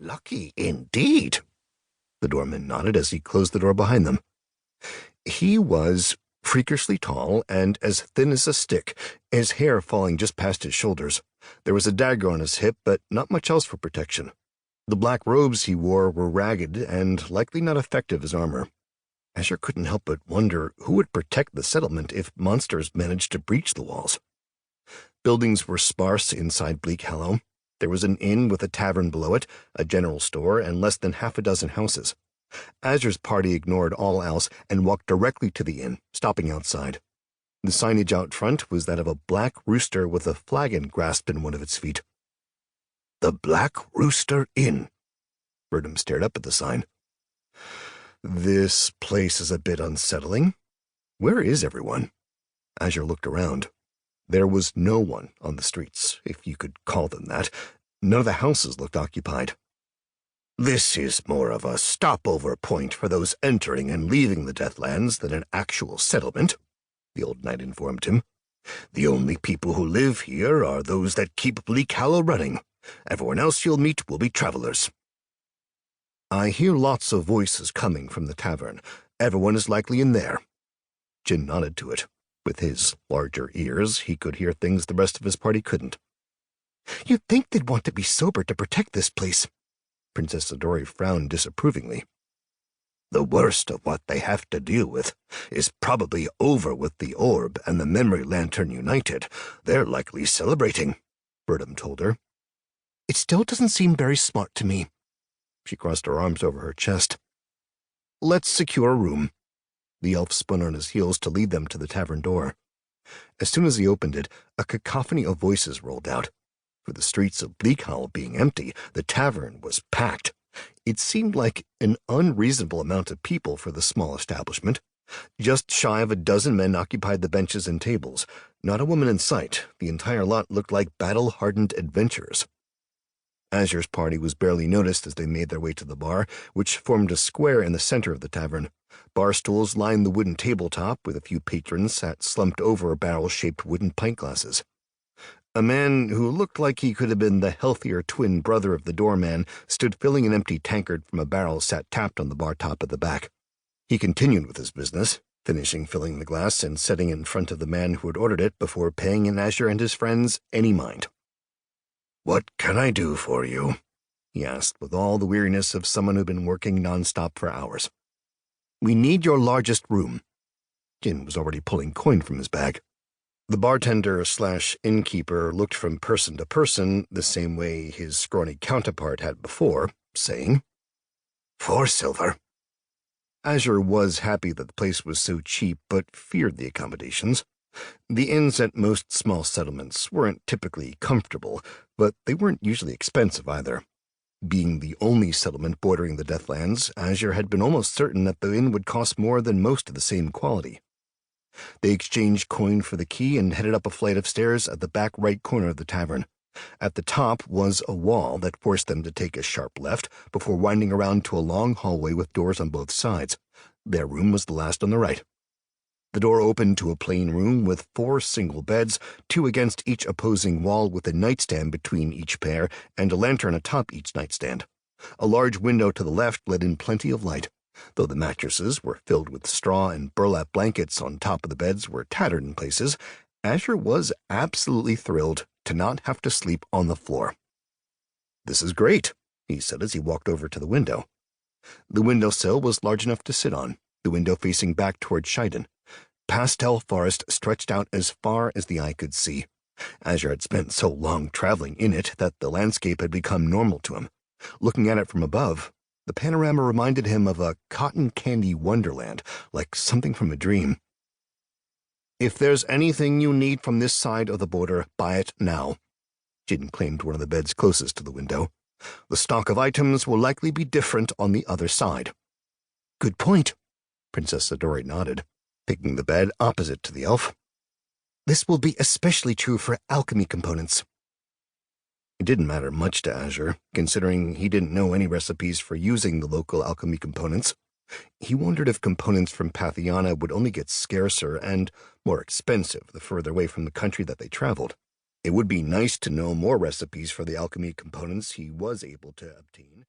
Lucky indeed. The doorman nodded as he closed the door behind them. He was freakishly tall and as thin as a stick, his hair falling just past his shoulders. There was a dagger on his hip, but not much else for protection. The black robes he wore were ragged and likely not effective as armor. Azure couldn't help but wonder who would protect the settlement if monsters managed to breach the walls. Buildings were sparse inside Bleak Hollow. There was an inn with a tavern below it, a general store, and less than half a dozen houses. Azure's party ignored all else and walked directly to the inn, stopping outside. The signage out front was that of a black rooster with a flagon grasped in one of its feet. The Black Rooster Inn. Verdum stared up at the sign. This place is a bit unsettling. Where is everyone? Azure looked around. There was no one on the streets, if you could call them that. None of the houses looked occupied. This is more of a stopover point for those entering and leaving the Deathlands than an actual settlement, the old knight informed him. The only people who live here are those that keep Bleak Hollow running. Everyone else you'll meet will be travelers. I hear lots of voices coming from the tavern. Everyone is likely in there. Jin nodded to it. With his larger ears, he could hear things the rest of his party couldn't. You'd think they'd want to be sober to protect this place. Princess Adori frowned disapprovingly. The worst of what they have to deal with is probably over with the orb and the memory lantern united. They're likely celebrating, Verdum told her. It still doesn't seem very smart to me. She crossed her arms over her chest. Let's secure a room. The elf spun on his heels to lead them to the tavern door. As soon as he opened it, a cacophony of voices rolled out. For the streets of Bleak Hollow being empty, the tavern was packed. It seemed like an unreasonable amount of people for the small establishment. Just shy of a dozen men occupied the benches and tables. Not a woman in sight. The entire lot looked like battle-hardened adventurers. Azure's party was barely noticed as they made their way to the bar, which formed a square in the center of the tavern. Bar stools lined the wooden tabletop, with a few patrons sat slumped over barrel-shaped wooden pint glasses. A man who looked like he could have been the healthier twin brother of the doorman stood filling an empty tankard from a barrel sat tapped on the bar top at the back. He continued with his business, finishing filling the glass and setting it in front of the man who had ordered it before paying Azure and his friends any mind. "What can I do for you?" he asked with all the weariness of someone who'd been working nonstop for hours. "We need your largest room." Jin was already pulling coin from his bag. The bartender/innkeeper looked from person to person the same way his scrawny counterpart had before, saying, 4 silver. Azure was happy that the place was so cheap, but feared the accommodations. The inns at most small settlements weren't typically comfortable, but they weren't usually expensive either. Being the only settlement bordering the Deathlands, Azure had been almost certain that the inn would cost more than most of the same quality. They exchanged coin for the key and headed up a flight of stairs at the back right corner of the tavern. At the top was a wall that forced them to take a sharp left before winding around to a long hallway with doors on both sides. Their room was the last on the right. The door opened to a plain room with 4 single beds, 2 against each opposing wall with a nightstand between each pair and a lantern atop each nightstand. A large window to the left let in plenty of light. Though the mattresses were filled with straw and burlap blankets on top of the beds were tattered in places, Azure was absolutely thrilled to not have to sleep on the floor. "This is great," he said as he walked over to the window. The windowsill was large enough to sit on, the window facing back toward Shiden. Pastel forest stretched out as far as the eye could see. Azure had spent so long traveling in it that the landscape had become normal to him. Looking at it from above, the panorama reminded him of a cotton candy wonderland, like something from a dream. "If there's anything you need from this side of the border, buy it now." Jin claimed one of the beds closest to the window. "The stock of items will likely be different on the other side." "Good point," Princess Adori nodded, picking the bed opposite to the elf. "This will be especially true for alchemy components." It didn't matter much to Azure, considering he didn't know any recipes for using the local alchemy components. He wondered if components from Pathiana would only get scarcer and more expensive the further away from the country that they traveled. It would be nice to know more recipes for the alchemy components he was able to obtain.